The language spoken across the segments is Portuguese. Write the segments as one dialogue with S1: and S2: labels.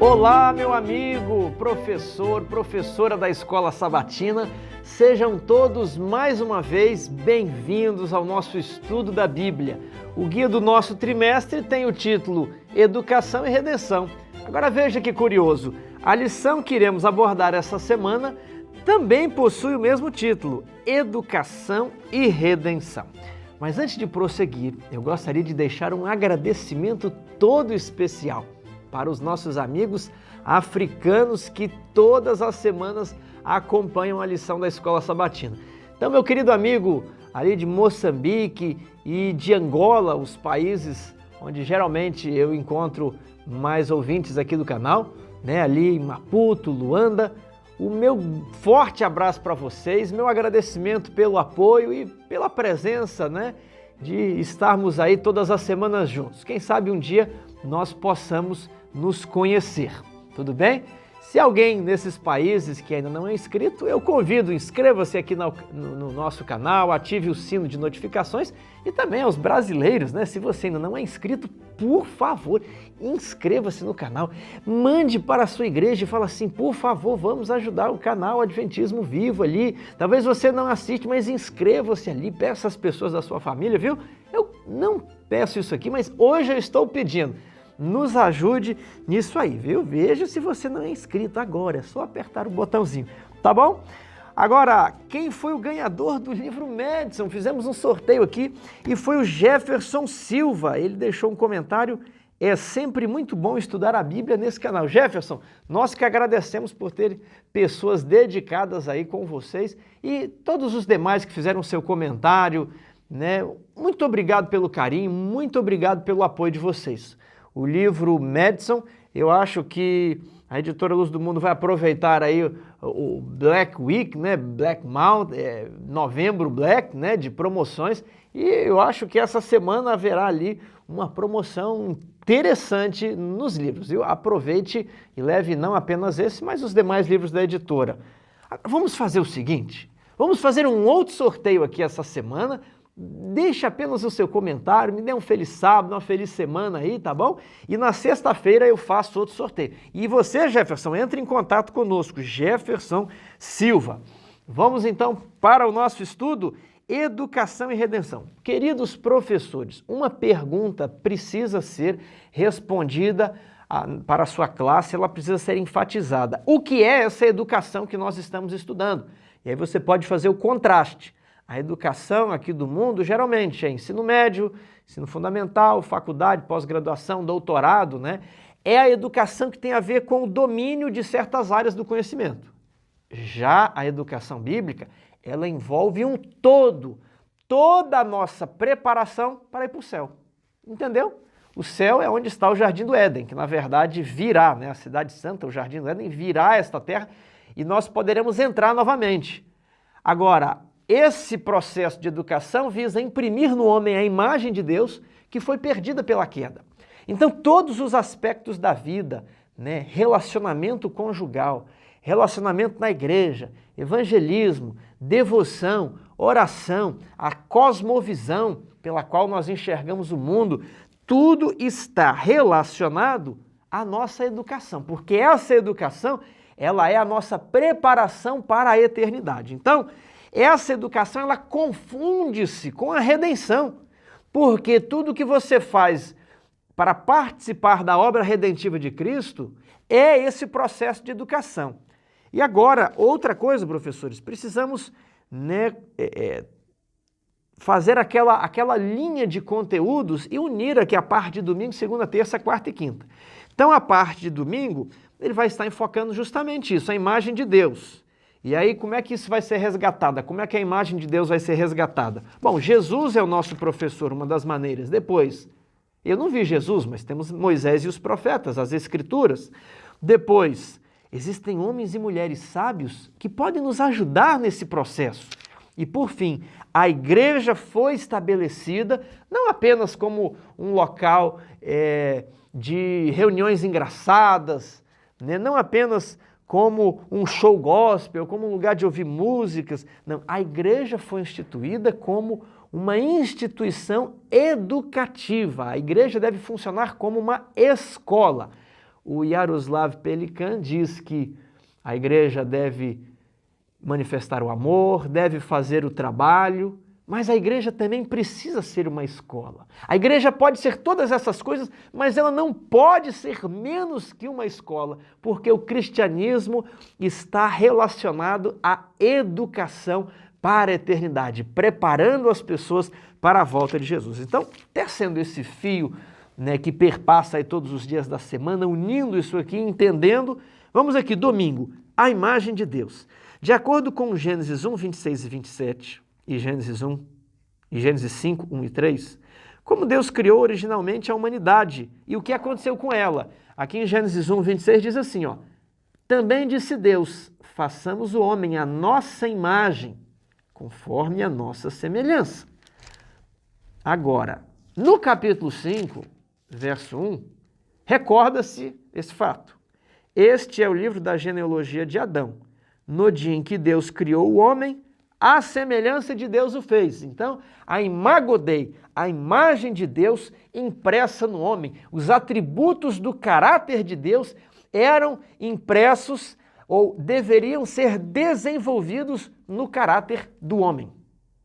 S1: Olá, meu amigo, professor, professora da Escola Sabatina, sejam todos mais uma vez bem-vindos ao nosso estudo da Bíblia. O guia do nosso trimestre tem o título Educação e Redenção. Agora veja que curioso, a lição que iremos abordar essa semana também possui o mesmo título, Educação e Redenção. Mas antes de prosseguir, eu gostaria de deixar um agradecimento todo especial para os nossos amigos africanos que todas as semanas acompanham a lição da Escola Sabatina. Então, meu querido amigo ali de Moçambique e de Angola, os países onde geralmente eu encontro mais ouvintes aqui do canal, né? Ali em Maputo, Luanda, o meu forte abraço para vocês, meu agradecimento pelo apoio e pela presença, né? De estarmos aí todas as semanas juntos. Quem sabe um dia nós possamos nos conhecer, tudo bem? Se alguém nesses países que ainda não é inscrito, eu convido, inscreva-se aqui no nosso canal, ative o sino de notificações e também aos brasileiros, né? Se você ainda não é inscrito, por favor, inscreva-se no canal, mande para a sua igreja e fala assim, por favor, vamos ajudar o canal Adventismo Vivo ali. Talvez você não assiste, mas inscreva-se ali, peça às pessoas da sua família, viu? Eu não peço isso aqui, mas hoje eu estou pedindo. Nos ajude nisso aí, viu? Veja se você não é inscrito agora, é só apertar o botãozinho, tá bom? Agora, quem foi o ganhador do livro Madison? Fizemos um sorteio aqui e foi o Jefferson Silva. Ele deixou um comentário, é sempre muito bom estudar a Bíblia nesse canal. Jefferson, nós que agradecemos por ter pessoas dedicadas aí com vocês e todos os demais que fizeram seu comentário, né? Muito obrigado pelo carinho, muito obrigado pelo apoio de vocês. O livro Madison, eu acho que a Editora Luz do Mundo vai aproveitar aí o Black Week, né? Black Month, Novembro Black, né? De promoções. E eu acho que essa semana haverá ali uma promoção interessante nos livros. Aproveite e leve não apenas esse, mas os demais livros da editora. Vamos fazer o seguinte, vamos fazer um outro sorteio aqui essa semana. Deixe apenas o seu comentário, me dê um feliz sábado, uma feliz semana aí, tá bom? E na sexta-feira eu faço outro sorteio. E você, Jefferson, entre em contato conosco, Jefferson Silva. Vamos então para o nosso estudo, Educação e Redenção. Queridos professores, uma pergunta precisa ser respondida para a sua classe, ela precisa ser enfatizada. O que é essa educação que nós estamos estudando? E aí você pode fazer o contraste. A educação aqui do mundo geralmente é ensino médio, ensino fundamental, faculdade, pós-graduação, doutorado, né? É a educação que tem a ver com o domínio de certas áreas do conhecimento. Já a educação bíblica, ela envolve um todo, toda a nossa preparação para ir para o céu. Entendeu? O céu é onde está o Jardim do Éden, que na verdade virá, né? A cidade santa, o Jardim do Éden, virá esta terra e nós poderemos entrar novamente. Agora, esse processo de educação visa imprimir no homem a imagem de Deus que foi perdida pela queda. Então, todos os aspectos da vida, né, relacionamento conjugal, relacionamento na igreja, evangelismo, devoção, oração, a cosmovisão pela qual nós enxergamos o mundo, tudo está relacionado à nossa educação, porque essa educação, ela é a nossa preparação para a eternidade. Então, essa educação, ela confunde-se com a redenção, porque tudo que você faz para participar da obra redentiva de Cristo é esse processo de educação. E agora, outra coisa, professores, precisamos, né, fazer aquela linha de conteúdos e unir aqui a parte de domingo, segunda, terça, quarta e quinta. Então, a parte de domingo, ele vai estar enfocando justamente isso, a imagem de Deus. E aí, como é que isso vai ser resgatada? Como é que a imagem de Deus vai ser resgatada? Bom, Jesus é o nosso professor, uma das maneiras. Depois, eu não vi Jesus, mas temos Moisés e os profetas, as Escrituras. Depois, existem homens e mulheres sábios que podem nos ajudar nesse processo. E, por fim, a igreja foi estabelecida não apenas como um local de reuniões engraçadas, né? Não apenas como um show gospel, como um lugar de ouvir músicas. Não, a igreja foi instituída como uma instituição educativa. A igreja deve funcionar como uma escola. O Jaroslav Pelikan diz que a igreja deve manifestar o amor, deve fazer o trabalho, mas a igreja também precisa ser uma escola. A igreja pode ser todas essas coisas, mas ela não pode ser menos que uma escola, porque o cristianismo está relacionado à educação para a eternidade, preparando as pessoas para a volta de Jesus. Então, tecendo esse fio, né, que perpassa aí todos os dias da semana, unindo isso aqui, entendendo, vamos aqui, domingo, a imagem de Deus. De acordo com Gênesis 1, 26 e 27, e Gênesis 5, 1 e 3, como Deus criou originalmente a humanidade e o que aconteceu com ela. Aqui em Gênesis 1, 26 diz assim, ó, também disse Deus, façamos o homem à nossa imagem, conforme a nossa semelhança. Agora, no capítulo 5, verso 1, recorda-se esse fato. Este é o livro da genealogia de Adão. No dia em que Deus criou o homem, a semelhança de Deus o fez. Então, a imago Dei, a imagem de Deus impressa no homem, os atributos do caráter de Deus eram impressos ou deveriam ser desenvolvidos no caráter do homem.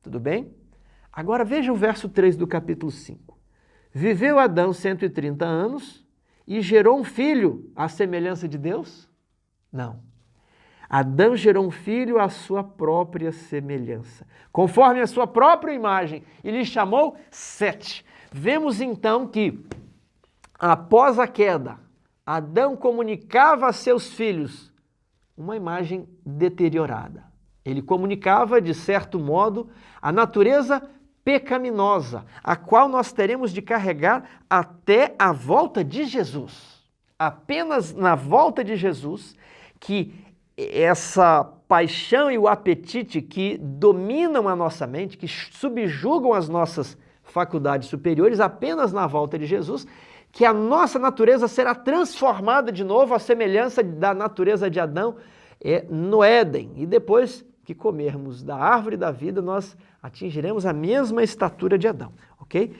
S1: Tudo bem? Agora veja o verso 3 do capítulo 5. Viveu Adão 130 anos e gerou um filho à semelhança de Deus? Não. Adão gerou um filho à sua própria semelhança, conforme a sua própria imagem, e lhe chamou Sete. Vemos então que, após a queda, Adão comunicava a seus filhos uma imagem deteriorada. Ele comunicava, de certo modo, a natureza pecaminosa, a qual nós teremos de carregar até a volta de Jesus. Apenas na volta de Jesus que essa paixão e o apetite que dominam a nossa mente, que subjugam as nossas faculdades superiores, apenas na volta de Jesus, que a nossa natureza será transformada de novo à semelhança da natureza de Adão no Éden. E depois que comermos da árvore da vida, nós atingiremos a mesma estatura de Adão, ok?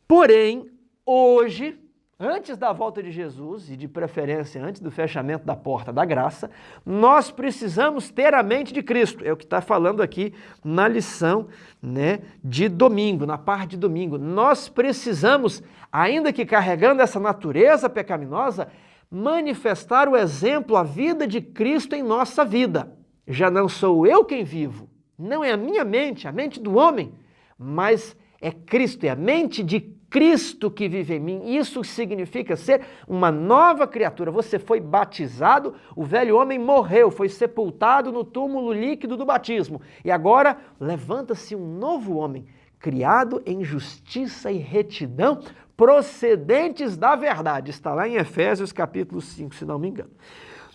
S1: Porém, hoje, antes da volta de Jesus, e de preferência antes do fechamento da porta da graça, nós precisamos ter a mente de Cristo. É o que está falando aqui na lição, né, de domingo, na parte de domingo. Nós precisamos, ainda que carregando essa natureza pecaminosa, manifestar o exemplo, a vida de Cristo em nossa vida. Já não sou eu quem vivo, não é a minha mente, a mente do homem, mas é Cristo, é a mente de Cristo que vive em mim. Isso significa ser uma nova criatura. Você foi batizado, o velho homem morreu, foi sepultado no túmulo líquido do batismo. E agora levanta-se um novo homem, criado em justiça e retidão, procedentes da verdade. Está lá em Efésios capítulo 5, se não me engano.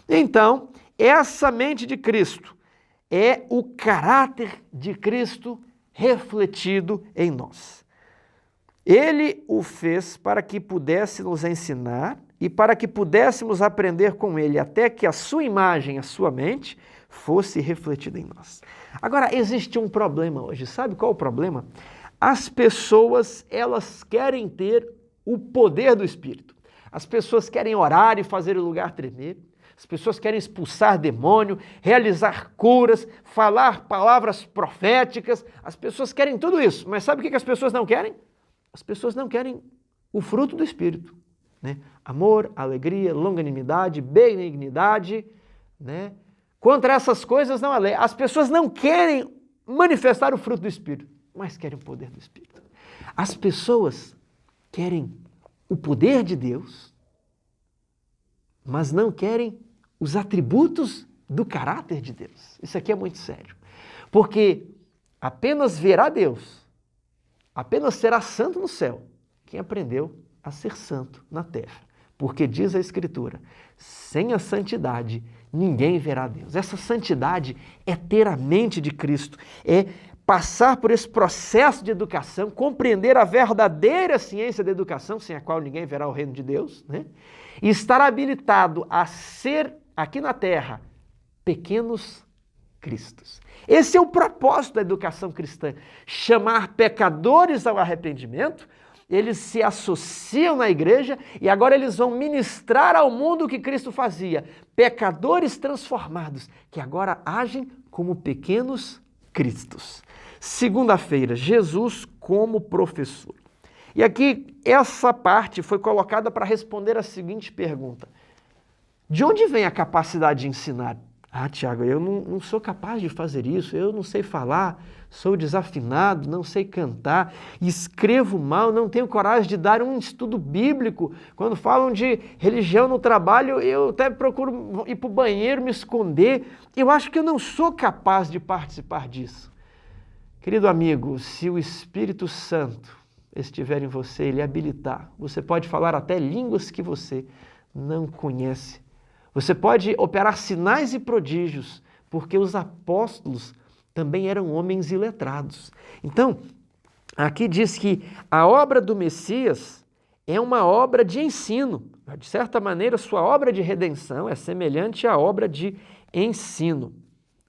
S1: Então, essa mente de Cristo é o caráter de Cristo refletido em nós. Ele o fez para que pudesse nos ensinar e para que pudéssemos aprender com ele, até que a sua imagem, a sua mente, fosse refletida em nós. Agora, existe um problema hoje. Sabe qual é o problema? As pessoas, elas querem ter o poder do Espírito. As pessoas querem orar e fazer o lugar tremer. As pessoas querem expulsar demônio, realizar curas, falar palavras proféticas. As pessoas querem tudo isso. Mas sabe o que as pessoas não querem? As pessoas não querem o fruto do Espírito, né? Amor, alegria, longanimidade, benignidade, né? Contra essas coisas não há lei. As pessoas não querem manifestar o fruto do Espírito, mas querem o poder do Espírito. As pessoas querem o poder de Deus, mas não querem os atributos do caráter de Deus. Isso aqui é muito sério, porque apenas verá Deus, apenas será santo no céu quem aprendeu a ser santo na terra. Porque diz a Escritura, sem a santidade ninguém verá Deus. Essa santidade é ter a mente de Cristo, é passar por esse processo de educação, compreender a verdadeira ciência da educação, sem a qual ninguém verá o reino de Deus, né? E estar habilitado a ser, aqui na terra, pequenos cristos. Esse é o propósito da educação cristã, chamar pecadores ao arrependimento. Eles se associam na igreja e agora eles vão ministrar ao mundo o que Cristo fazia. Pecadores transformados, que agora agem como pequenos cristos. Segunda-feira, Jesus como professor. E aqui, essa parte foi colocada para responder a seguinte pergunta. De onde vem a capacidade de ensinar? Ah, Tiago, eu não sou capaz de fazer isso, eu não sei falar, sou desafinado, não sei cantar, escrevo mal, não tenho coragem de dar um estudo bíblico. Quando falam de religião no trabalho, eu até procuro ir para o banheiro, me esconder. Eu acho que eu não sou capaz de participar disso. Querido amigo, se o Espírito Santo estiver em você, ele habilitar, você pode falar até línguas que você não conhece. Você pode operar sinais e prodígios, porque os apóstolos também eram homens iletrados. Então, aqui diz que a obra do Messias é uma obra de ensino. De certa maneira, sua obra de redenção é semelhante à obra de ensino.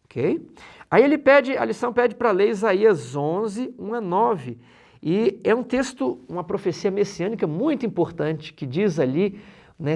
S1: Ok? Aí a lição pede para ler Isaías 11, 1 a 9. E é um texto, uma profecia messiânica muito importante, que diz ali,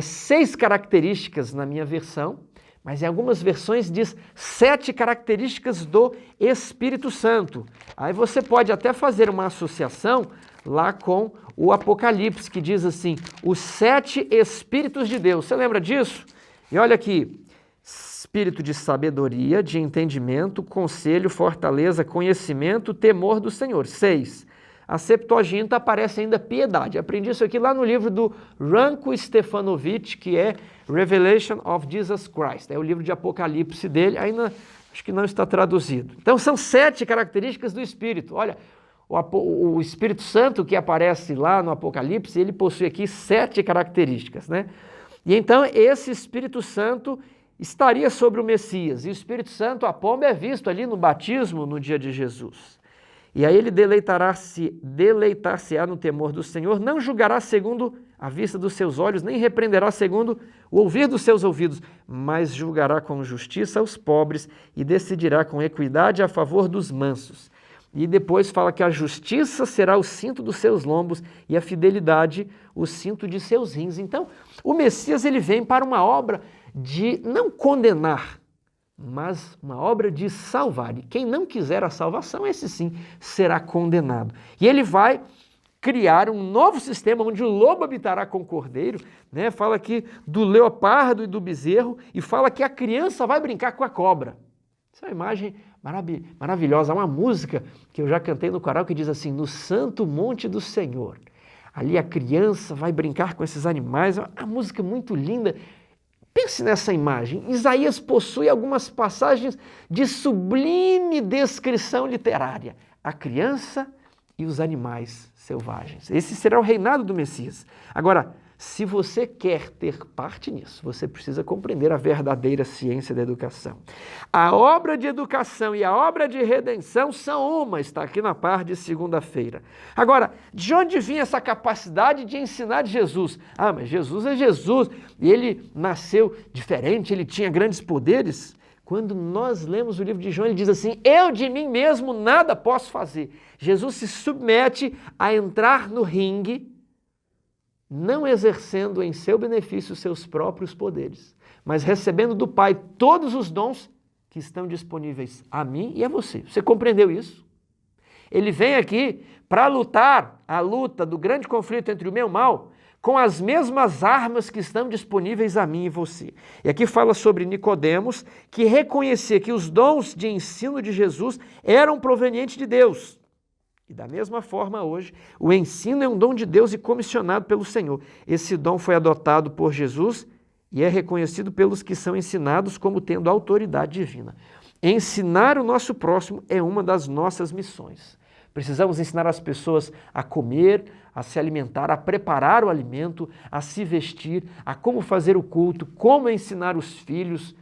S1: 6 características na minha versão, mas em algumas versões diz 7 características do Espírito Santo. Aí você pode até fazer uma associação lá com o Apocalipse, que diz assim, os 7 Espíritos de Deus. Você lembra disso? E olha aqui, espírito de sabedoria, de entendimento, conselho, fortaleza, conhecimento, temor do Senhor. 6. A Septuaginta aparece ainda piedade. Aprendi isso aqui lá no livro do Ranko Stefanovic, que é Revelation of Jesus Christ. É o livro de Apocalipse dele, ainda acho que não está traduzido. Então são 7 características do Espírito. Olha, o Espírito Santo que aparece lá no Apocalipse, ele possui aqui 7 características, né? E então esse Espírito Santo estaria sobre o Messias. E o Espírito Santo, a pomba, é visto ali no batismo no dia de Jesus. E aí ele deleitar-se-á no temor do Senhor, não julgará segundo a vista dos seus olhos, nem repreenderá segundo o ouvir dos seus ouvidos, mas julgará com justiça os pobres e decidirá com equidade a favor dos mansos. E depois fala que a justiça será o cinto dos seus lombos e a fidelidade o cinto de seus rins. Então, o Messias ele vem para uma obra de não condenar, mas uma obra de salvar. E quem não quiser a salvação, esse sim será condenado. E ele vai criar um novo sistema onde o lobo habitará com o cordeiro, né? Fala aqui do leopardo e do bezerro, e fala que a criança vai brincar com a cobra. Essa é uma imagem maravilhosa. Há uma música que eu já cantei no coral que diz assim, no santo monte do Senhor. Ali a criança vai brincar com esses animais. É uma música muito linda. Pense nessa imagem. Isaías possui algumas passagens de sublime descrição literária. A criança e os animais selvagens. Esse será o reinado do Messias. Agora, se você quer ter parte nisso, você precisa compreender a verdadeira ciência da educação. A obra de educação e a obra de redenção são uma, está aqui na parte de segunda-feira. Agora, de onde vinha essa capacidade de ensinar de Jesus? Ah, mas Jesus é Jesus, e ele nasceu diferente, ele tinha grandes poderes. Quando nós lemos o livro de João, ele diz assim, eu de mim mesmo nada posso fazer. Jesus se submete a entrar no ringue, não exercendo em seu benefício seus próprios poderes, mas recebendo do Pai todos os dons que estão disponíveis a mim e a você. Você compreendeu isso? Ele vem aqui para lutar a luta do grande conflito entre o bem e o mal com as mesmas armas que estão disponíveis a mim e você. E aqui fala sobre Nicodemos, que reconhecia que os dons de ensino de Jesus eram provenientes de Deus. E da mesma forma hoje, o ensino é um dom de Deus e comissionado pelo Senhor. Esse dom foi adotado por Jesus e é reconhecido pelos que são ensinados como tendo autoridade divina. Ensinar o nosso próximo é uma das nossas missões. Precisamos ensinar as pessoas a comer, a se alimentar, a preparar o alimento, a se vestir, a como fazer o culto, como ensinar os filhos,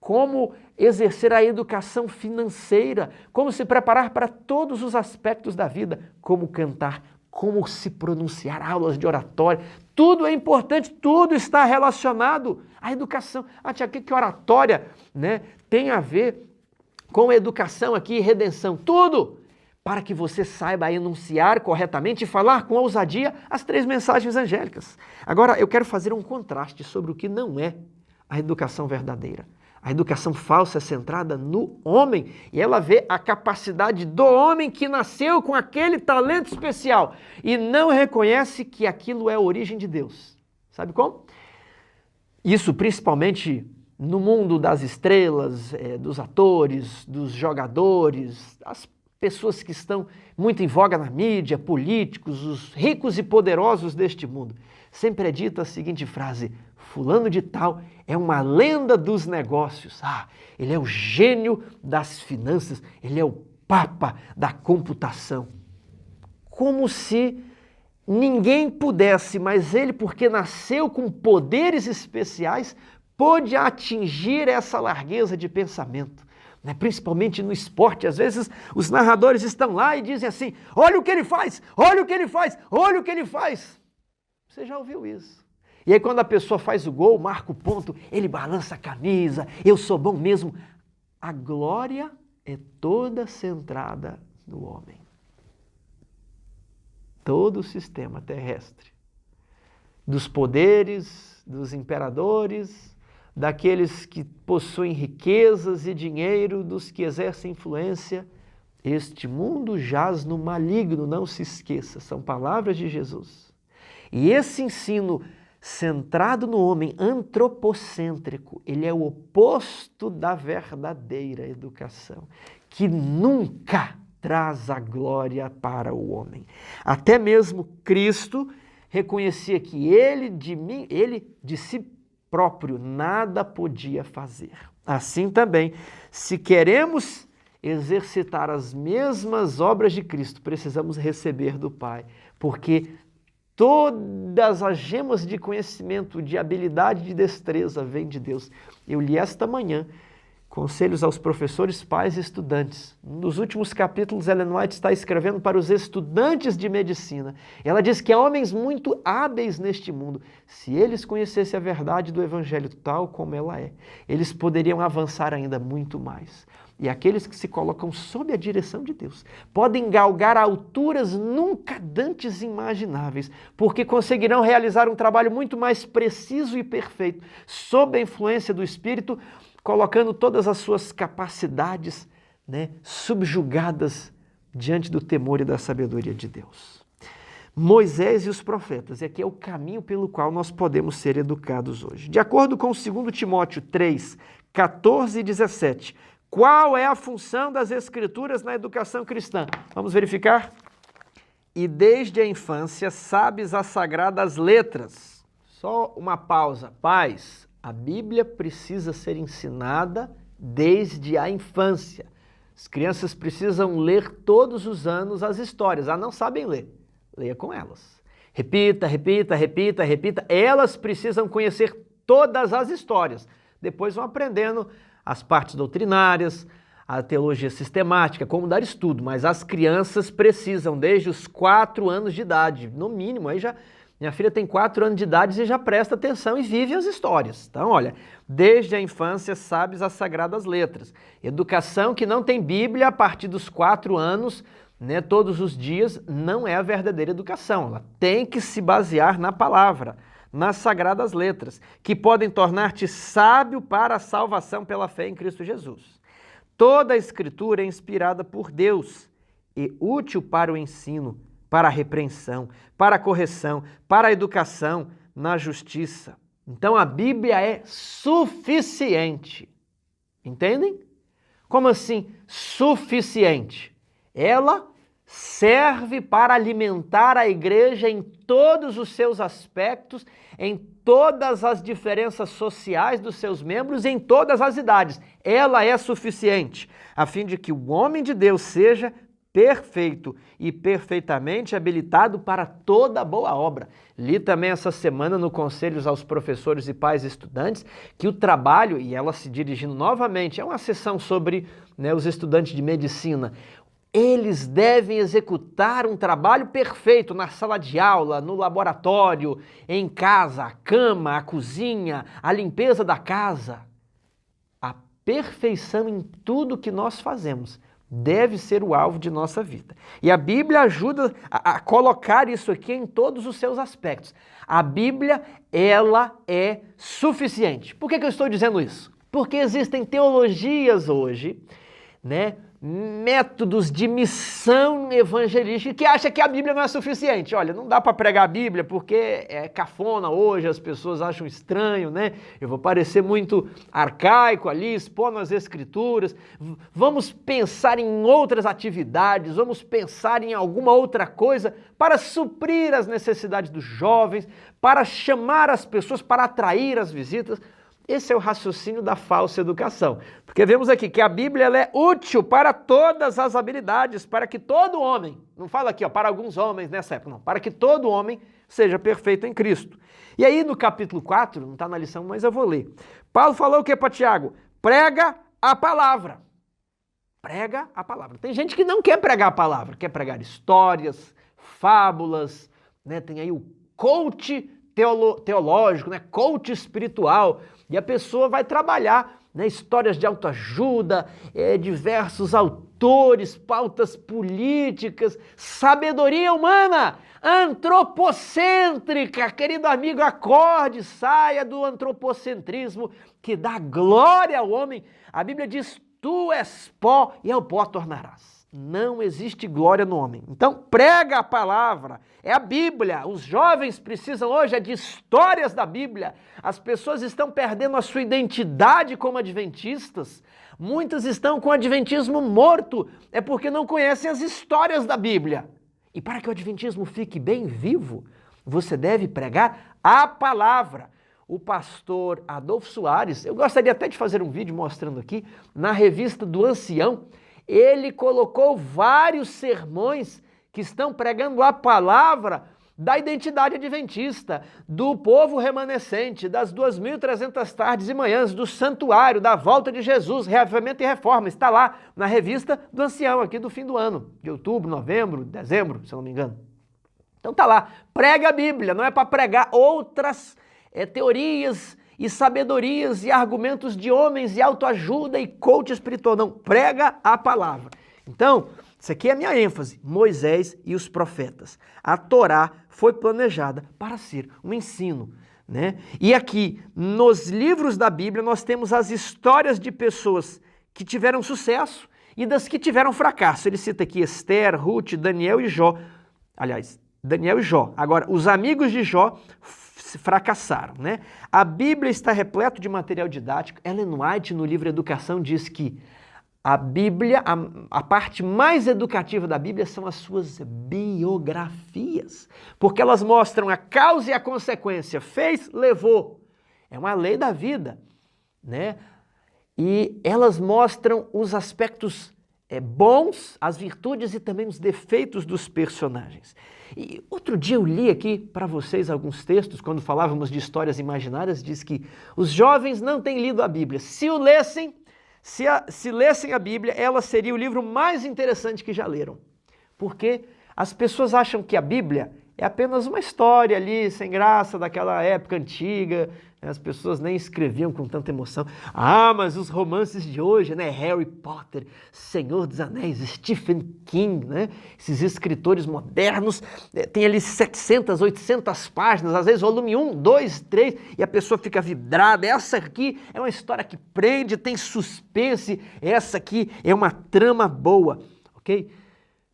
S1: como exercer a educação financeira, como se preparar para todos os aspectos da vida, como cantar, como se pronunciar, aulas de oratória, Tudo é importante, tudo está relacionado à educação. Ah, tia, que oratória, né, tem a ver com educação aqui e redenção? Tudo! Para que você saiba enunciar corretamente e falar com ousadia as 3 mensagens angélicas. Agora, eu quero fazer um contraste sobre o que não é a educação verdadeira. A educação falsa é centrada no homem e ela vê a capacidade do homem que nasceu com aquele talento especial e não reconhece que aquilo é a origem de Deus. Sabe como? Isso principalmente no mundo das estrelas, dos atores, dos jogadores, das pessoas que estão muito em voga na mídia, políticos, os ricos e poderosos deste mundo. Sempre é dita a seguinte frase: fulano de tal é uma lenda dos negócios. Ah, ele é o gênio das finanças, ele é o papa da computação. Como se ninguém pudesse, mas ele, porque nasceu com poderes especiais, pôde atingir essa largueza de pensamento. Principalmente no esporte, às vezes os narradores estão lá e dizem assim: olha o que ele faz, olha o que ele faz, olha o que ele faz. Você já ouviu isso? E aí quando a pessoa faz o gol, marca o ponto, ele balança a camisa, eu sou bom mesmo. A glória é toda centrada no homem. Todo o sistema terrestre, dos poderes, dos imperadores, daqueles que possuem riquezas e dinheiro, dos que exercem influência, este mundo jaz no maligno, não se esqueça, são palavras de Jesus. E esse ensino centrado no homem, antropocêntrico, ele é o oposto da verdadeira educação, que nunca traz a glória para o homem. Até mesmo Cristo reconhecia que ele de si próprio nada podia fazer. Assim também, se queremos exercitar as mesmas obras de Cristo, precisamos receber do Pai, porque todas as gemas de conhecimento, de habilidade, de destreza vêm de Deus. Eu li esta manhã conselhos aos professores, pais e estudantes. Nos últimos capítulos, Ellen White está escrevendo para os estudantes de medicina. Ela diz que há homens muito hábeis neste mundo. Se eles conhecessem a verdade do Evangelho tal como ela é, eles poderiam avançar ainda muito mais. E aqueles que se colocam sob a direção de Deus podem galgar alturas nunca dantes imagináveis, porque conseguirão realizar um trabalho muito mais preciso e perfeito, sob a influência do Espírito, colocando todas as suas capacidades, subjugadas diante do temor e da sabedoria de Deus. Moisés e os profetas, e aqui é o caminho pelo qual nós podemos ser educados hoje. De acordo com 2 Timóteo 3, 14 e 17, qual é a função das Escrituras na educação cristã? Vamos verificar? E desde a infância sabes as sagradas letras. Só uma pausa. Pais, a Bíblia precisa ser ensinada desde a infância. As crianças precisam ler todos os anos as histórias. Não sabem ler. Leia com elas. Repita, repita, repita, repita. Elas precisam conhecer todas as histórias. Depois vão aprendendo as partes doutrinárias, a teologia sistemática, como dar estudo. Mas as crianças precisam, desde os 4 anos de idade, no mínimo, aí já... Minha filha tem 4 anos de idade e já presta atenção e vive as histórias. Então, olha, desde a infância sabes as sagradas letras. Educação que não tem Bíblia a partir dos 4 anos, todos os dias, não é a verdadeira educação. Ela tem que se basear na palavra, nas sagradas letras, que podem tornar-te sábio para a salvação pela fé em Cristo Jesus. Toda a Escritura é inspirada por Deus e útil para o ensino, para a repreensão, para a correção, para a educação na justiça. Então a Bíblia é suficiente. Entendem? Como assim suficiente? Ela serve para alimentar a igreja em todos os seus aspectos, em todas as diferenças sociais dos seus membros, em todas as idades. Ela é suficiente, a fim de que o homem de Deus seja perfeito e perfeitamente habilitado para toda boa obra. Li também essa semana no Conselhos aos Professores e Pais e Estudantes que o trabalho, e ela se dirigindo novamente, é uma sessão sobre os estudantes de medicina. Eles devem executar um trabalho perfeito na sala de aula, no laboratório, em casa, a cama, a cozinha, a limpeza da casa. A perfeição em tudo que nós fazemos deve ser o alvo de nossa vida. E a Bíblia ajuda a colocar isso aqui em todos os seus aspectos. A Bíblia, ela é suficiente. Por que eu estou dizendo isso? Porque existem teologias hoje, né? Métodos de missão evangelística que acha que a Bíblia não é suficiente. Olha, não dá para pregar a Bíblia porque é cafona hoje, as pessoas acham estranho, né? Eu vou parecer muito arcaico ali, expondo as escrituras. Vamos pensar em outras atividades, vamos pensar em alguma outra coisa para suprir as necessidades dos jovens, para chamar as pessoas, para atrair as visitas. Esse é o raciocínio da falsa educação. Porque vemos aqui que a Bíblia ela é útil para todas as habilidades, para que todo homem, não fala aqui, ó, para alguns homens nessa época, não, para que todo homem seja perfeito em Cristo. E aí no capítulo 4, não está na lição, mas eu vou ler. Paulo falou o que para Tiago? Prega a palavra. Prega a palavra. Tem gente que não quer pregar a palavra, quer pregar histórias, fábulas, né? Tem aí o coach teológico, né? Coach espiritual. E a pessoa vai trabalhar, né, histórias de autoajuda, diversos autores, pautas políticas, sabedoria humana, antropocêntrica. Querido amigo, acorde, saia do antropocentrismo que dá glória ao homem. A Bíblia diz, tu és pó e ao pó tornarás. Não existe glória no homem. Então, prega a palavra, é a Bíblia. Os jovens precisam hoje de histórias da Bíblia. As pessoas estão perdendo a sua identidade como adventistas. Muitas estão com o adventismo morto. É porque não conhecem as histórias da Bíblia. E para que o adventismo fique bem vivo, você deve pregar a palavra. O pastor Adolfo Soares, eu gostaria até de fazer um vídeo mostrando aqui, na revista do Ancião, ele colocou vários sermões que estão pregando a palavra da identidade adventista, do povo remanescente, das 2.300 tardes e manhãs, do santuário, da volta de Jesus, reavivamento e reforma. Está lá na revista do Ancião, aqui do fim do ano, de outubro, novembro, dezembro, se eu não me engano. Então tá lá, prega a Bíblia, não é para pregar outras teorias e sabedorias e argumentos de homens e autoajuda e coach espiritual. Não, prega a palavra. Então, isso aqui é a minha ênfase, Moisés e os profetas. A Torá foi planejada para ser um ensino, né? E aqui, nos livros da Bíblia, nós temos as histórias de pessoas que tiveram sucesso e das que tiveram fracasso. Ele cita aqui Esther, Ruth, Daniel e Jó. Aliás, Daniel e Jó. Agora, os amigos de Jó fracassaram, né? A Bíblia está repleta de material didático. Ellen White, no livro Educação, diz que a Bíblia, a parte mais educativa da Bíblia são as suas biografias, porque elas mostram a causa e a consequência. Fez, levou. É uma lei da vida, né? E elas mostram os aspectos bons, as virtudes e também os defeitos dos personagens. E outro dia eu li aqui para vocês alguns textos, quando falávamos de histórias imaginárias, diz que os jovens não têm lido a Bíblia. Se lessem a Bíblia, ela seria o livro mais interessante que já leram. Porque as pessoas acham que a Bíblia é apenas uma história ali, sem graça, daquela época antiga. As pessoas nem escreviam com tanta emoção. Ah, mas os romances de hoje, né? Harry Potter, Senhor dos Anéis, Stephen King, né? Esses escritores modernos, tem ali 700, 800 páginas, às vezes volume 1, 2, 3, e a pessoa fica vidrada. Essa aqui é uma história que prende, tem suspense, essa aqui é uma trama boa, ok?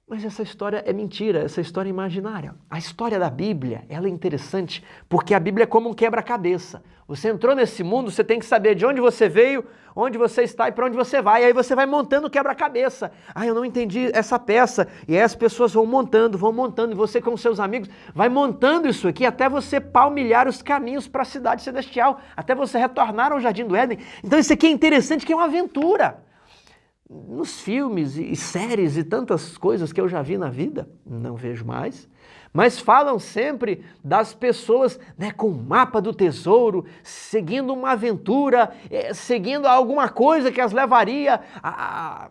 S1: Mas essa história é mentira, essa história é imaginária. A história da Bíblia, ela é interessante porque a Bíblia é como um quebra-cabeça. Você entrou nesse mundo, você tem que saber de onde você veio, onde você está e para onde você vai. E aí você vai montando o quebra-cabeça. Ah, eu não entendi essa peça. E aí as pessoas vão montando, e você com seus amigos vai montando isso aqui até você palmilhar os caminhos para a cidade celestial, até você retornar ao Jardim do Éden. Então isso aqui é interessante, que é uma aventura. Nos filmes e séries e tantas coisas que eu já vi na vida, não vejo mais, mas falam sempre das pessoas, né, com o mapa do tesouro, seguindo uma aventura, seguindo alguma coisa que as levaria a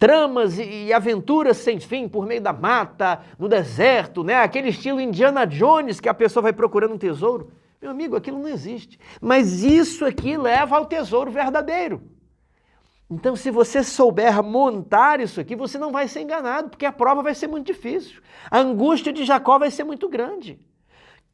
S1: tramas e aventuras sem fim por meio da mata, no deserto, né? Aquele estilo Indiana Jones que a pessoa vai procurando um tesouro. Meu amigo, aquilo não existe. Mas isso aqui leva ao tesouro verdadeiro. Então, se você souber montar isso aqui, você não vai ser enganado, porque a prova vai ser muito difícil. A angústia de Jacó vai ser muito grande.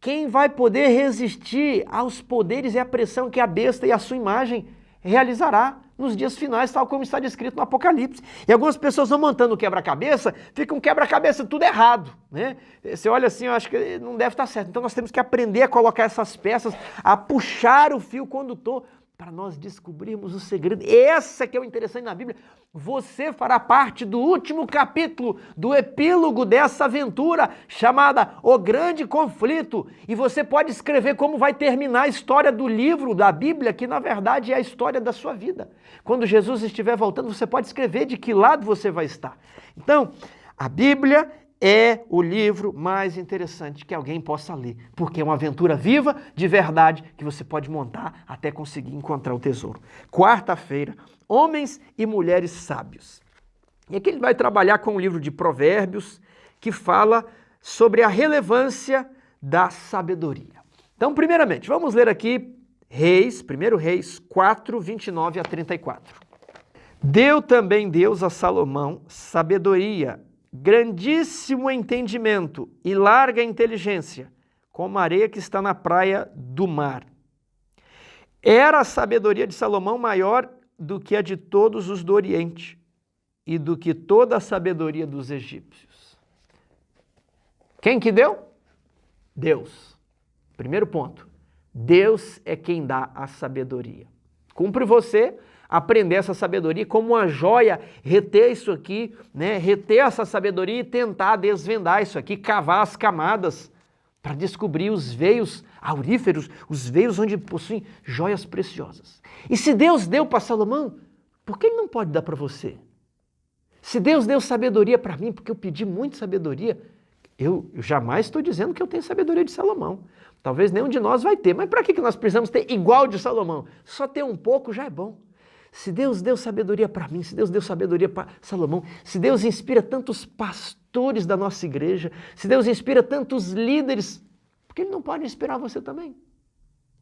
S1: Quem vai poder resistir aos poderes e à pressão que a besta e a sua imagem realizará nos dias finais, tal como está descrito no Apocalipse. E algumas pessoas vão montando o quebra-cabeça, fica um quebra-cabeça tudo errado, né? Você olha assim, eu acho que não deve estar certo. Então nós temos que aprender a colocar essas peças, a puxar o fio condutor, para nós descobrirmos o segredo. Essa que é o interessante na Bíblia. Você fará parte do último capítulo, do epílogo dessa aventura, chamada O Grande Conflito. E você pode escrever como vai terminar a história do livro da Bíblia, que na verdade é a história da sua vida. Quando Jesus estiver voltando, você pode escrever de que lado você vai estar. Então, a Bíblia é o livro mais interessante que alguém possa ler, porque é uma aventura viva, de verdade, que você pode montar até conseguir encontrar o tesouro. Quarta-feira, homens e mulheres sábios. E aqui ele vai trabalhar com o livro de Provérbios, que fala sobre a relevância da sabedoria. Então, primeiramente, vamos ler aqui Reis, 1 Reis 4, 29 a 34. Deu também Deus a Salomão sabedoria, grandíssimo entendimento e larga inteligência, como a areia que está na praia do mar. Era a sabedoria de Salomão maior do que a de todos os do Oriente e do que toda a sabedoria dos egípcios. Quem que deu? Deus. Primeiro ponto. Deus é quem dá a sabedoria. Cumpre você aprender essa sabedoria, como uma joia, reter isso aqui, né? Reter essa sabedoria e tentar desvendar isso aqui, cavar as camadas para descobrir os veios auríferos, os veios onde possuem joias preciosas. E se Deus deu para Salomão, por que ele não pode dar para você? Se Deus deu sabedoria para mim, porque eu pedi muito sabedoria, eu jamais estou dizendo que eu tenho sabedoria de Salomão. Talvez nenhum de nós vai ter, mas para que nós precisamos ter igual de Salomão? Só ter um pouco já é bom. Se Deus deu sabedoria para mim, se Deus deu sabedoria para Salomão, se Deus inspira tantos pastores da nossa igreja, se Deus inspira tantos líderes, por que Ele não pode inspirar você também?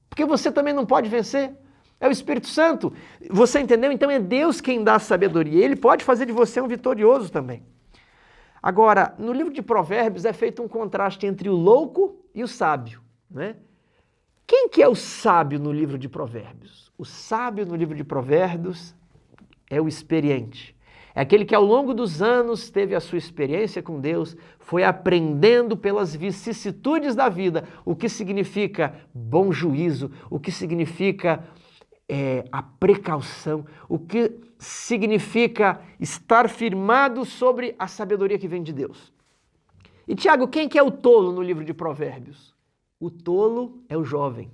S1: Porque você também não pode vencer? É o Espírito Santo. Você entendeu? Então é Deus quem dá a sabedoria. Ele pode fazer de você um vitorioso também. Agora, no livro de Provérbios é feito um contraste entre o louco e o sábio, né? Quem que é o sábio no livro de Provérbios? O sábio no livro de Provérbios é o experiente. É aquele que ao longo dos anos teve a sua experiência com Deus, foi aprendendo pelas vicissitudes da vida o que significa bom juízo, o que significa a precaução, o que significa estar firmado sobre a sabedoria que vem de Deus. E Tiago, quem que é o tolo no livro de Provérbios? O tolo é o jovem.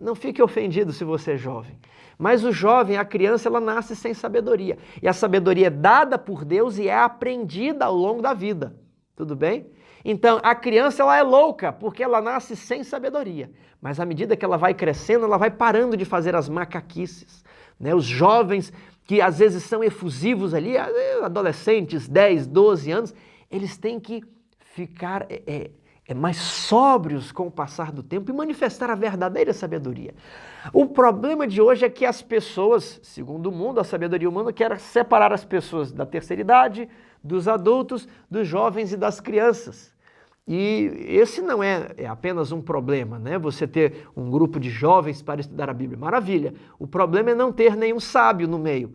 S1: Não fique ofendido se você é jovem. Mas o jovem, a criança, ela nasce sem sabedoria. E a sabedoria é dada por Deus e é aprendida ao longo da vida. Tudo bem? Então, a criança ela é louca porque ela nasce sem sabedoria. Mas à medida que ela vai crescendo, ela vai parando de fazer as macaquices, né? Os jovens que às vezes são efusivos ali, adolescentes, 10, 12 anos, eles têm que ficar mais sóbrios com o passar do tempo e manifestar a verdadeira sabedoria. O problema de hoje é que as pessoas, segundo o mundo, a sabedoria humana quer separar as pessoas da terceira idade, dos adultos, dos jovens e das crianças. E esse não é apenas um problema, né? Você ter um grupo de jovens para estudar a Bíblia, maravilha. O problema é não ter nenhum sábio no meio.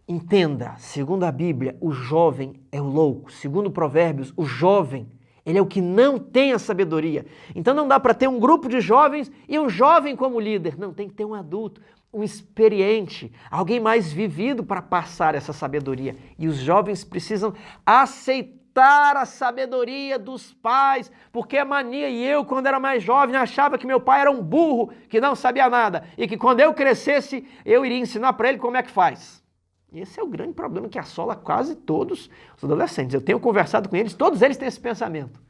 S1: Entenda, segundo a Bíblia, o jovem é o louco. Segundo Provérbios, o jovem, ele é o que não tem a sabedoria. Então não dá para ter um grupo de jovens e um jovem como líder. Não, tem que ter um adulto, um experiente, alguém mais vivido para passar essa sabedoria. E os jovens precisam aceitar a sabedoria dos pais, porque a mania, e eu quando era mais jovem achava que meu pai era um burro, que não sabia nada, e que quando eu crescesse eu iria ensinar para ele como é que faz. Esse é o grande problema que assola quase todos os adolescentes. Eu tenho conversado com eles, todos eles têm esse pensamento.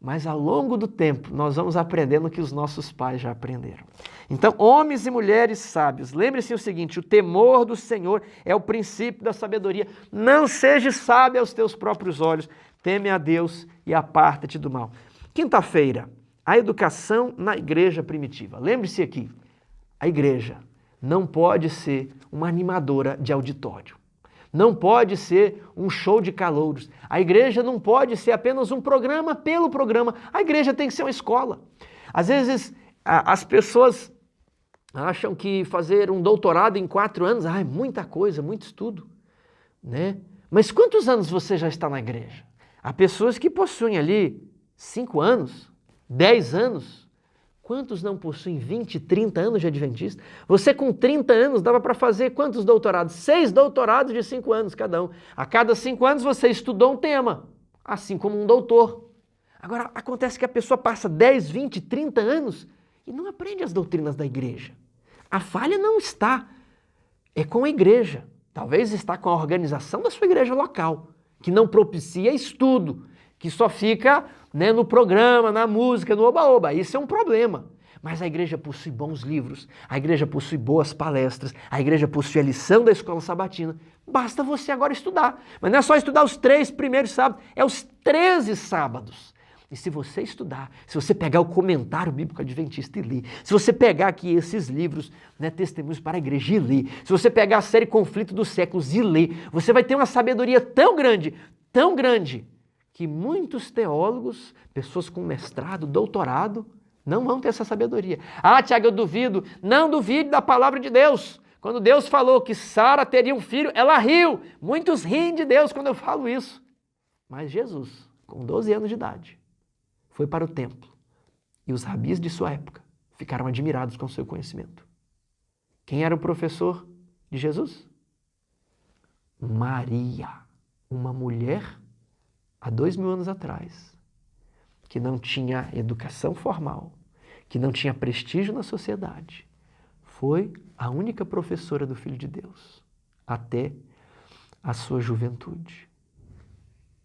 S1: mas ao longo do tempo nós vamos aprendendo o que os nossos pais já aprenderam. Então, homens e mulheres sábios, lembre-se o seguinte: o temor do Senhor é o princípio da sabedoria. Não seja sábio aos teus próprios olhos, teme a Deus e aparta-te do mal. Quinta-feira, a educação na igreja primitiva. Lembre-se aqui, a igreja não pode ser uma animadora de auditório. Não pode ser um show de calouros. A igreja não pode ser apenas um programa pelo programa. A igreja tem que ser uma escola. Às vezes, as pessoas acham que fazer um doutorado em 4 anos, é muita coisa, muito estudo, né? Mas quantos anos você já está na igreja? Há pessoas que possuem ali 5 anos, 10 anos. Quantos não possuem 20, 30 anos de adventista? Você com 30 anos dava para fazer quantos doutorados? 6 doutorados de 5 anos cada um. A cada 5 anos você estudou um tema, assim como um doutor. Agora, acontece que a pessoa passa 10, 20, 30 anos e não aprende as doutrinas da igreja. A falha não está com a igreja. Talvez está com a organização da sua igreja local, que não propicia estudo, que só fica no programa, na música, no oba-oba. Isso é um problema. Mas a igreja possui bons livros, a igreja possui boas palestras, a igreja possui a lição da escola sabatina. Basta você agora estudar. Mas não é só estudar os 3 primeiros sábados, é os 13 sábados. E se você estudar, se você pegar o comentário bíblico adventista e ler, se você pegar aqui esses livros, Testemunhos para a Igreja e ler, se você pegar a série Conflito dos Séculos e ler, você vai ter uma sabedoria tão grande, que muitos teólogos, pessoas com mestrado, doutorado, não vão ter essa sabedoria. Ah, Tiago, eu duvido. Não duvide da palavra de Deus. Quando Deus falou que Sara teria um filho, ela riu. Muitos riem de Deus quando eu falo isso. Mas Jesus, com 12 anos de idade, foi para o templo. E os rabis de sua época ficaram admirados com seu conhecimento. Quem era o professor de Jesus? Maria, uma mulher há 2000 anos atrás, que não tinha educação formal, que não tinha prestígio na sociedade, foi a única professora do Filho de Deus, até a sua juventude.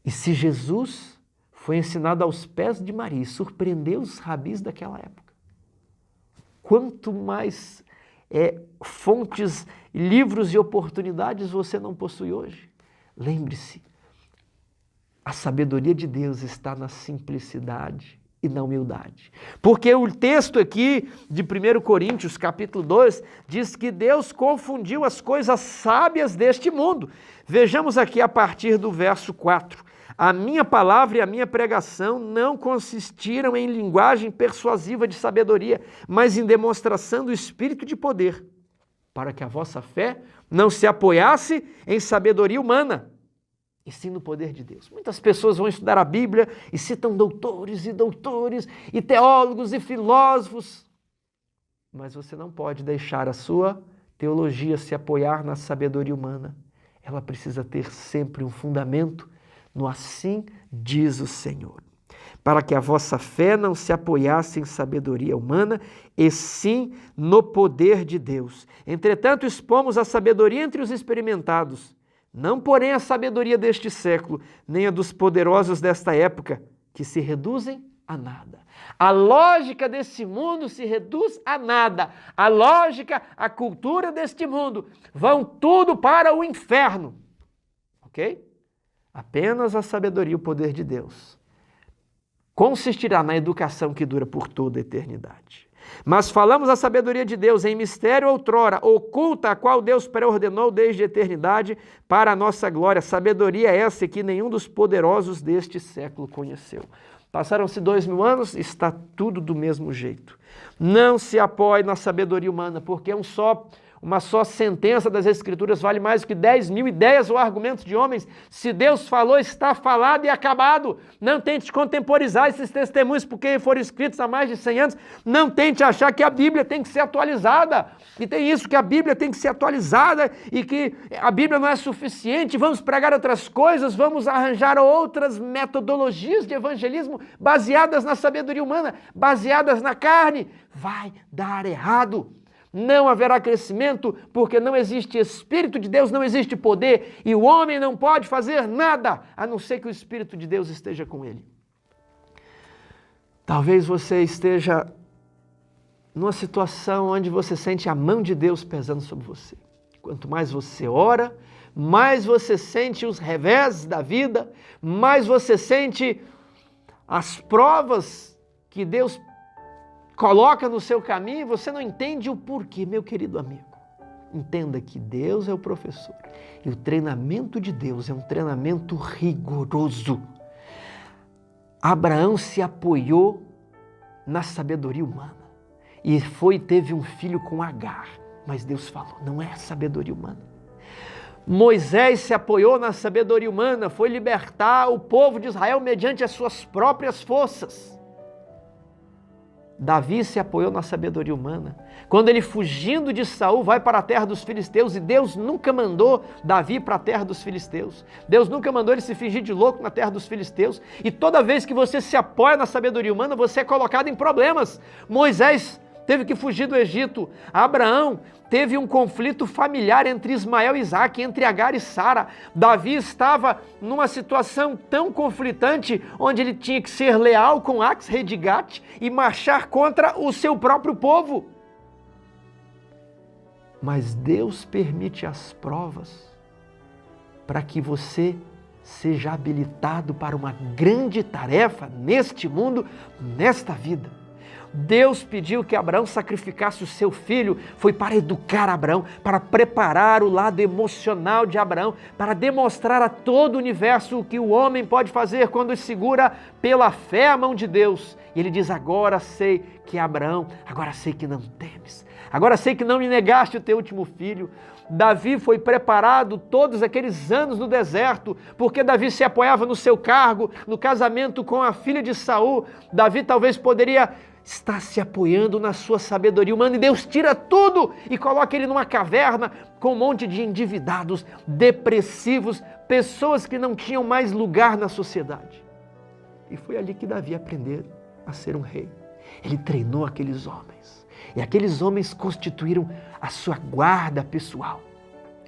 S1: E se Jesus foi ensinado aos pés de Maria e surpreendeu os rabis daquela época, quanto mais fontes, livros e oportunidades você não possui hoje? Lembre-se, a sabedoria de Deus está na simplicidade e na humildade. Porque o texto aqui de 1 Coríntios, capítulo 2, diz que Deus confundiu as coisas sábias deste mundo. Vejamos aqui a partir do verso 4. A minha palavra e a minha pregação não consistiram em linguagem persuasiva de sabedoria, mas em demonstração do Espírito de poder, para que a vossa fé não se apoiasse em sabedoria humana, e sim no poder de Deus. Muitas pessoas vão estudar a Bíblia e citam doutores e teólogos e filósofos, mas você não pode deixar a sua teologia se apoiar na sabedoria humana. Ela precisa ter sempre um fundamento no assim diz o Senhor. Para que a vossa fé não se apoiasse em sabedoria humana, e sim no poder de Deus. Entretanto, expomos a sabedoria entre os experimentados, não porém a sabedoria deste século, nem a dos poderosos desta época, que se reduzem a nada. A lógica desse mundo se reduz a nada. A lógica, a cultura deste mundo vão tudo para o inferno. Ok? Apenas a sabedoria e o poder de Deus consistirá na educação que dura por toda a eternidade. Mas falamos a sabedoria de Deus em mistério outrora, oculta, a qual Deus pré-ordenou desde a eternidade para a nossa glória. Sabedoria essa que nenhum dos poderosos deste século conheceu. Passaram-se 2000 anos, está tudo do mesmo jeito. Não se apoie na sabedoria humana, porque uma só sentença das Escrituras vale mais do que 10.000 ideias ou argumentos de homens. Se Deus falou, está falado e acabado. Não tente contemporizar esses testemunhos porque foram escritos há mais de 100 anos. Não tente achar que a Bíblia tem que ser atualizada. E tem isso, que a Bíblia tem que ser atualizada e que a Bíblia não é suficiente. Vamos pregar outras coisas, vamos arranjar outras metodologias de evangelismo baseadas na sabedoria humana, baseadas na carne. Vai dar errado. Não haverá crescimento, porque não existe Espírito de Deus, não existe poder, e o homem não pode fazer nada, a não ser que o Espírito de Deus esteja com ele. Talvez você esteja numa situação onde você sente a mão de Deus pesando sobre você. Quanto mais você ora, mais você sente os revés da vida, mais você sente as provas que Deus coloca no seu caminho e você não entende o porquê, meu querido amigo. Entenda que Deus é o professor e o treinamento de Deus é um treinamento rigoroso. Abraão se apoiou na sabedoria humana e teve um filho com Agar, mas Deus falou, não é sabedoria humana. Moisés se apoiou na sabedoria humana, foi libertar o povo de Israel mediante as suas próprias forças. Davi se apoiou na sabedoria humana. Quando ele, fugindo de Saul, vai para a terra dos filisteus, e Deus nunca mandou Davi para a terra dos filisteus. Deus nunca mandou ele se fingir de louco na terra dos filisteus. E toda vez que você se apoia na sabedoria humana, você é colocado em problemas. Moisés teve que fugir do Egito. Abraão teve um conflito familiar entre Ismael e Isaque, entre Agar e Sara. Davi estava numa situação tão conflitante, onde ele tinha que ser leal com Ax, rei de Gate, e marchar contra o seu próprio povo. Mas Deus permite as provas para que você seja habilitado para uma grande tarefa neste mundo, nesta vida. Deus pediu que Abraão sacrificasse o seu filho, foi para educar Abraão, para preparar o lado emocional de Abraão, para demonstrar a todo o universo o que o homem pode fazer quando segura pela fé a mão de Deus. E ele diz, agora sei que Abraão, agora sei que não temes, agora sei que não me negaste o teu último filho. Davi foi preparado todos aqueles anos no deserto, porque Davi se apoiava no seu cargo, no casamento com a filha de Saul. Davi talvez poderia está se apoiando na sua sabedoria humana e Deus tira tudo e coloca ele numa caverna com um monte de endividados, depressivos, pessoas que não tinham mais lugar na sociedade. E foi ali que Davi aprendeu a ser um rei. Ele treinou aqueles homens e aqueles homens constituíram a sua guarda pessoal,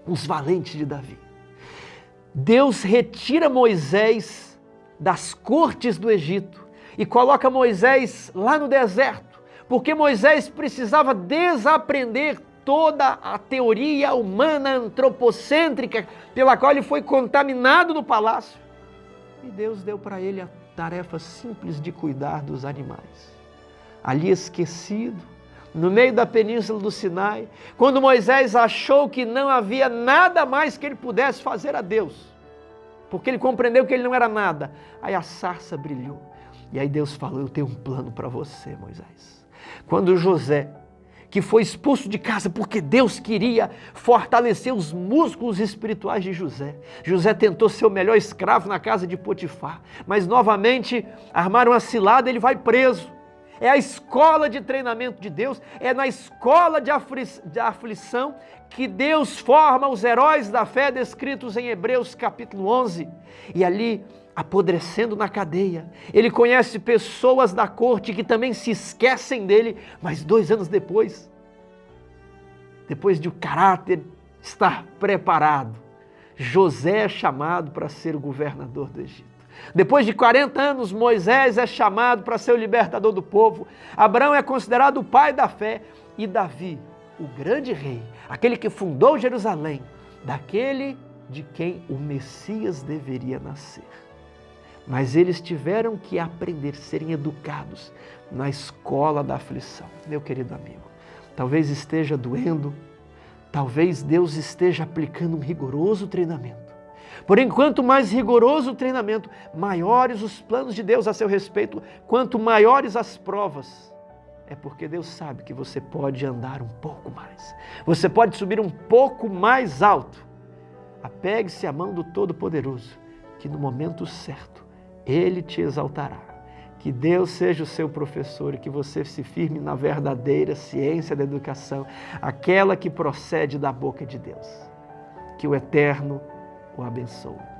S1: os valentes de Davi. Deus retira Moisés das cortes do Egito e coloca Moisés lá no deserto, porque Moisés precisava desaprender toda a teoria humana antropocêntrica pela qual ele foi contaminado no palácio. E Deus deu para ele a tarefa simples de cuidar dos animais. Ali esquecido, no meio da península do Sinai, quando Moisés achou que não havia nada mais que ele pudesse fazer a Deus, porque ele compreendeu que ele não era nada, aí a sarça brilhou. E aí Deus falou, eu tenho um plano para você, Moisés. Quando José, que foi expulso de casa porque Deus queria fortalecer os músculos espirituais de José. José tentou ser o melhor escravo na casa de Potifar, mas novamente armaram uma cilada e ele vai preso. É a escola de treinamento de Deus, é na escola de aflição que Deus forma os heróis da fé descritos em Hebreus capítulo 11. E ali, apodrecendo na cadeia, ele conhece pessoas da corte que também se esquecem dele, mas 2 anos depois de o caráter estar preparado, José é chamado para ser o governador do Egito. Depois de 40 anos, Moisés é chamado para ser o libertador do povo. Abraão é considerado o pai da fé. E Davi, o grande rei, aquele que fundou Jerusalém, daquele de quem o Messias deveria nascer. Mas eles tiveram que aprender, serem educados na escola da aflição. Meu querido amigo, talvez esteja doendo, talvez Deus esteja aplicando um rigoroso treinamento. Porém, quanto mais rigoroso o treinamento, maiores os planos de Deus a seu respeito, quanto maiores as provas, é porque Deus sabe que você pode andar um pouco mais. Você pode subir um pouco mais alto. Apegue-se à mão do Todo-Poderoso, que no momento certo, Ele te exaltará. Que Deus seja o seu professor e que você se firme na verdadeira ciência da educação, aquela que procede da boca de Deus. Que o Eterno o abençoe.